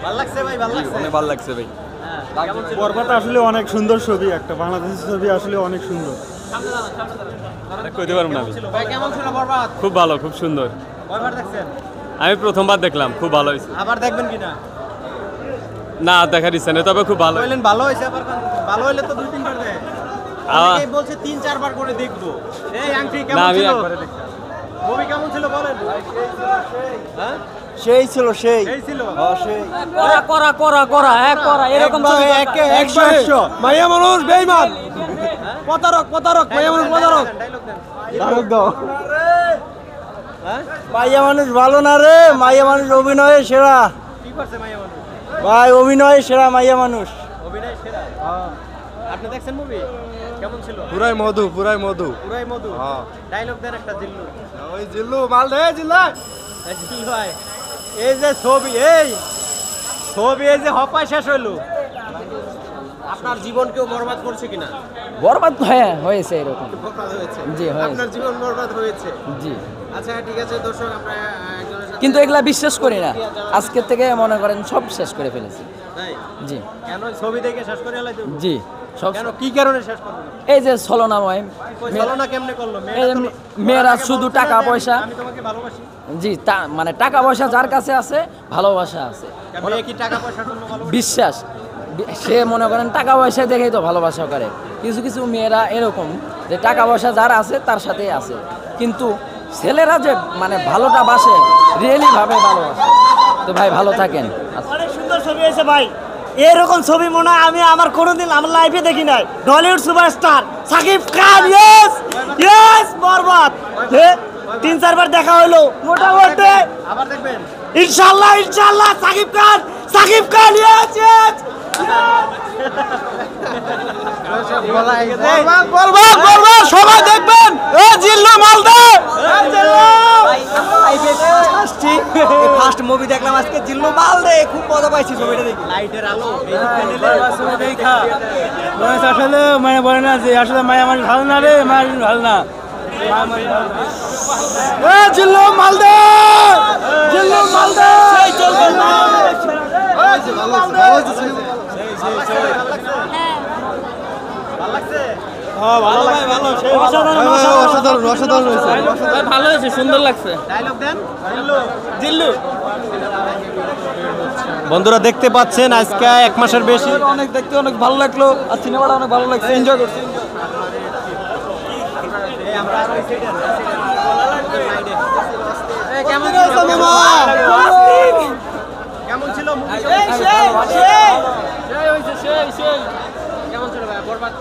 ভালো লাগছে ভাই, ভালো লাগছে, অনেক ভালো লাগছে ভাই। বরবাদ আসলে অনেক সুন্দর ছবি, একটা বাংলাদেশের ছবি আসলে অনেক সুন্দর। কইতে পারবো না আমি। ভাই কেমন ছিল বরবাদ? খুব ভালো, খুব সুন্দর। কয়বার দেখছেন? আমি প্রথমবার দেখলাম, খুব ভালো হয়েছে। আবার দেখবেন কিনা? না দেখার ইচ্ছা নেই, তবে খুব ভালো। বললেন ভালো হয়েছে, আবার ভালো হইলে তো 2-3 বার দেয়। অনেকেই বলছে 3-4 বার করে দেখবো। এই আংটি না কেমন আমি ছিল? একবারে দেখলাম। মুভি কেমন ছিল বলেন? হ্যাঁ সেই ছিল সেই এই ছিল। সেই করা করা করা এক করা এরকম ছবি একশো একশো মাইয়া মানুষ বেঈমান, প্রতারক প্রতারক, মাইয়া মানুষ প্রতারক। ডায়লগ দেন। ডায়লগ দাও। হ্যাঁ মাইয়া মানুষ ভালো না রে, মাইয়া মানুষ অভিনয়ে সেরা কি করছে মাইয়া মানুষ? ভাই, অভিনয়ে সেরা মাইয়া মানুষ। অভিনয় সেরা। আপনি দেখছেন মুভি? কেমন ছিল? পুরাই মধু, পুরাই মধু। পুরাই মধু। হ্যাঁ। ডায়লগ দেন একটা জিল্লু। ওই জিল্লু মাল দে জিল্লা। জিল্লু ভাই, এই যে ছবি, এই যে হপায় শেষ হইলো, আপনার জীবন কেউ বরবাদ করছে কিনা? বরবাদ হয়েছে এরকম। বরবাদ হয়েছে। জি, হয়েছে। আপনার জীবন বরবাদ হয়েছে। জি, আচ্ছা ঠিক আছে দর্শক, আমরা একজনের সাথে কিন্তু এগুলা বিশ্বাস করি না। আজকের থেকে মনে করেন সব শেষ করে ফেলেছি। তাই? জি কেন ছবি দেখে শেষ করে এলাই দেব? জি, সব কেন, কি কারণে শেষ করবেন? এই যে ছলনাময় ছলনা কেমনে করলো? এই যে মেয়েরা শুধু টাকা পয়সা। আমি তোমাকে ভালোবাসি। জি, মানে টাকা পয়সা যার কাছে আছে, ভালোবাসা আছে, মেয়ে কি টাকা পয়সার জন্য ভালোবাসে? বিশ্বাস। সে মনে করেন টাকা পয়সা দেখেই তো ভালোবাসা করে। কিছু কিছু মেয়েরা এরকম যে টাকা পয়সা যার আছে তার সাথেই আছে, কিন্তু ছেলেরা যে মানে ভালোটা বাসে, রিয়েলি ভাবে ভালোবাসে। তো ভাই ভালো থাকেন। অনেক সুন্দর ছবি হয়েছে ভাই। এরকম ছবি মনে হয় আমি আমার কোনোদিন আমার লাইফে দেখি নাই। Tollywood superstar Shakib Khan, yes yes বরবাদ 3-4 বার দেখা হলো মোটামুটি। আবার দেখবেন? ইনশাআল্লাহ ইনশাআল্লাহ সাকিব খান ইয়েস ইয়েস। বরবাদ সবাই দেখবেন। এ জিল্লু মালদা, ফার্স্ট মুভি দেখলাম আজকে, জিল্লু মাল দে, খুব মজা পাইছি ছবিটা দেখে। লাইটের আলো, এই প্যান্ডেলে আসলে মানে বলে না যে আসলে মায়া মানুষ ভালো না রে, মায়া মানুষ ভালো না। জিল্লু মাল দে, জিল্লু মাল দে। ভালো লাগছে? ভালো হয়েছে, সুন্দর লাগছে। ডায়লগ দেন। জিল্লু বন্ধুরা দেখতে পাচ্ছেন আজকে 1 মাসের বেশি অনেক দেখতে অনেক ভালো লাগলো, আর সিনেমাটা অনেক ভালো লাগছে, এনজয় করছি। কেমন ছিল movie? কেমন ছিল ভাই বরবাদ?